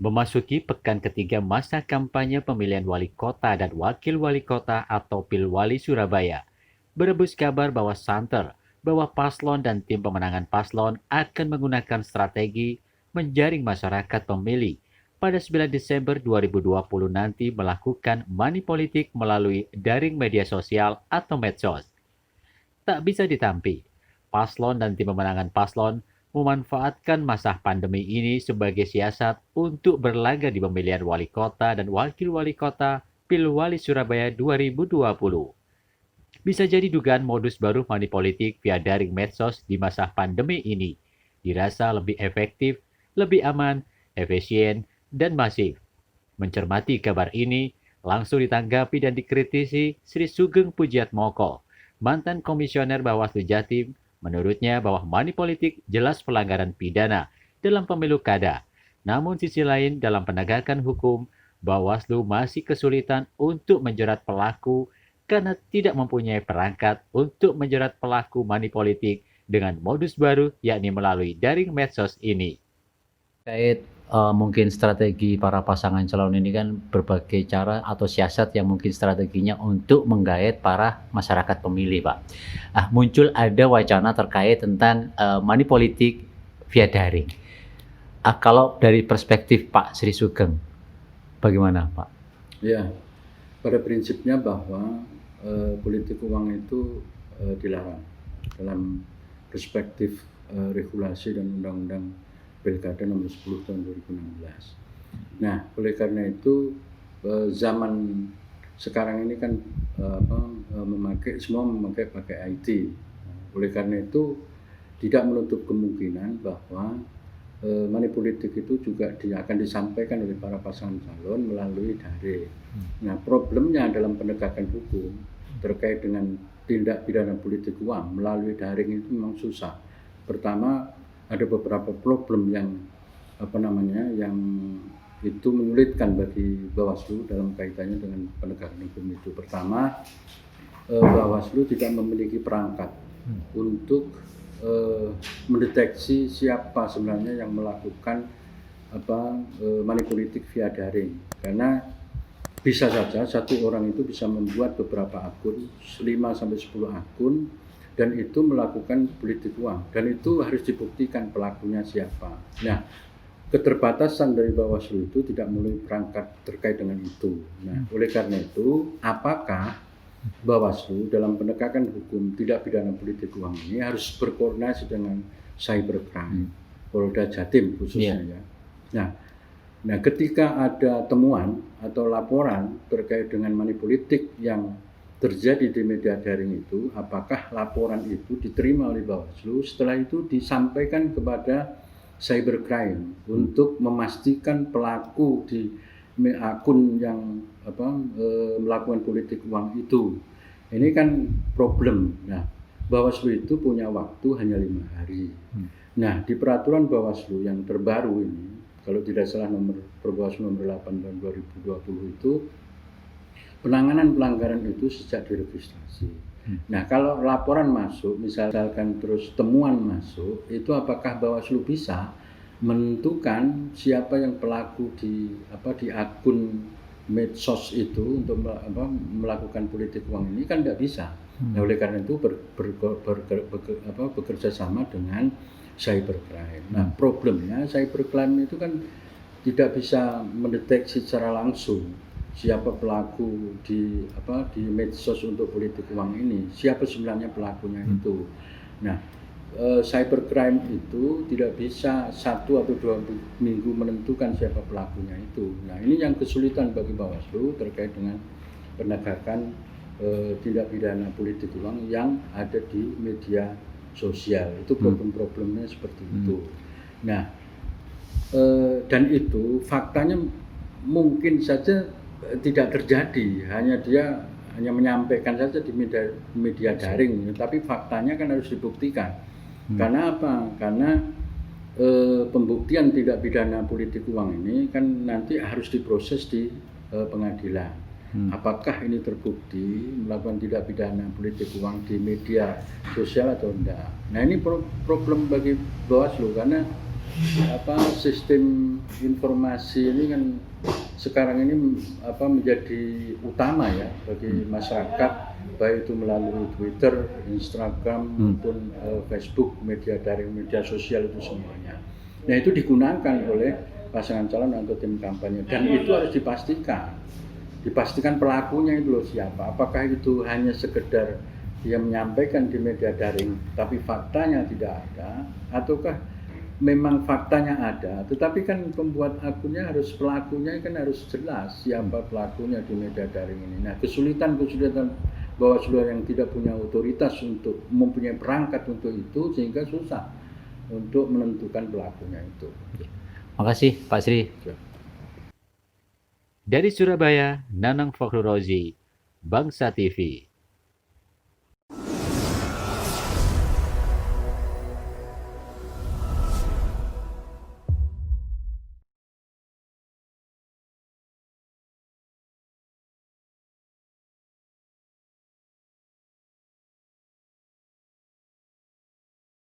Memasuki pekan ketiga masa kampanye pemilihan wali kota dan wakil wali kota atau Pilwali Surabaya, berebus kabar bahwa santer bahwa paslon dan tim pemenangan paslon akan menggunakan strategi menjaring masyarakat pemilih pada 9 Desember 2020 nanti melakukan money politik melalui daring media sosial atau medsos. Tak bisa ditampi, paslon dan tim pemenangan paslon memanfaatkan masa pandemi ini sebagai siasat untuk berlaga di pemilihan wali kota dan wakil wali kota Pilwali Surabaya 2020. Bisa jadi dugaan modus baru money politik via daring medsos di masa pandemi ini dirasa lebih efektif, lebih aman, efisien, dan masif. Mencermati kabar ini, langsung ditanggapi dan dikritisi Sri Sugeng Pujiatmoko, mantan komisioner Bawaslu Jatim. Menurutnya bahwa money politik jelas pelanggaran pidana dalam pemilu kada. Namun sisi lain dalam penegakan hukum, Bawaslu masih kesulitan untuk menjerat pelaku karena tidak mempunyai perangkat untuk menjerat pelaku money politik dengan modus baru yakni melalui daring medsos ini. Terkait mungkin strategi para pasangan calon ini kan berbagai cara atau siasat yang mungkin strateginya untuk menggait para masyarakat pemilih, Pak. Muncul ada wacana terkait tentang money politik via daring. Kalau dari perspektif Pak Sri Sugeng, bagaimana, Pak? Ya, pada prinsipnya bahwa politik uang itu dilarang dalam perspektif regulasi dan undang-undang Pilkada nomor 10 tahun 2016. Nah, oleh karena itu zaman sekarang ini kan semua memakai IT. Oleh karena itu tidak menutup kemungkinan bahwa money politik itu juga akan disampaikan oleh para pasangan calon melalui daring. Nah, problemnya dalam penegakan hukum terkait dengan tindak pidana politik uang melalui daring itu memang susah. Pertama, ada beberapa problem yang yang itu menyulitkan bagi Bawaslu dalam kaitannya dengan penegakan hukum itu. Pertama, Bawaslu tidak memiliki perangkat untuk mendeteksi siapa sebenarnya yang melakukan money politik via daring, karena bisa saja satu orang itu bisa membuat beberapa akun, 5-10 akun, dan itu melakukan politik uang, dan itu harus dibuktikan pelakunya siapa. Nah, keterbatasan dari Bawaslu itu tidak melalui perangkat terkait dengan itu. Nah, oleh karena itu, apakah Bawaslu dalam penegakan hukum tindak pidana politik uang ini harus berkoordinasi dengan cybercrime, Polda Jatim khususnya ya. Nah, ketika ada temuan atau laporan terkait dengan money politik yang terjadi di media daring itu, apakah laporan itu diterima oleh Bawaslu, setelah itu disampaikan kepada cybercrime untuk memastikan pelaku di akun yang melakukan politik uang itu. Ini kan problem. Nah, Bawaslu itu punya waktu hanya 5 hari. Nah, di peraturan Bawaslu yang terbaru ini, kalau tidak salah Bawaslu nomor 8 tahun 2020 itu, penanganan pelanggaran itu sejak diregistrasi. Nah, kalau laporan masuk, misalkan terus temuan masuk, itu apakah Bawaslu bisa menentukan siapa yang pelaku di akun medsos itu untuk melakukan politik uang ini? Kan tidak bisa. Nah, oleh karena itu bekerja sama dengan cybercrime. Nah, problemnya cybercrime itu kan tidak bisa mendeteksi secara langsung siapa pelaku di medsos untuk politik uang ini, siapa sebenarnya pelakunya itu. Nah, cybercrime itu tidak bisa 1 atau 2 minggu menentukan siapa pelakunya itu. Nah, ini yang kesulitan bagi Bawaslu terkait dengan penegakan tindak pidana politik uang yang ada di media sosial. Itu problem-problemnya seperti itu. Nah, dan itu faktanya mungkin saja tidak terjadi, hanya menyampaikan saja di media daring, tapi faktanya kan harus dibuktikan. Karena apa? Karena pembuktian tindak pidana politik uang ini kan nanti harus diproses di pengadilan. Apakah ini terbukti melakukan tindak pidana politik uang di media sosial atau tidak? Nah, ini problem bagi Bawaslu, karena sistem informasi ini kan sekarang ini menjadi utama ya bagi masyarakat, baik itu melalui Twitter, Instagram maupun Facebook, media daring, media sosial itu semuanya. Nah itu digunakan oleh pasangan calon atau tim kampanye, dan itu harus dipastikan pelakunya itu loh siapa. Apakah itu hanya sekedar dia menyampaikan di media daring tapi faktanya tidak ada, ataukah memang faktanya ada, tetapi kan pembuat akunnya pelakunya kan harus jelas siapa pelakunya di media daring ini. Nah kesulitan Bawaslu yang tidak punya otoritas untuk mempunyai perangkat untuk itu, sehingga susah untuk menentukan pelakunya itu. Makasih Pak Sri. Dari Surabaya, Nanang Fakhrurozi, Bangsa TV.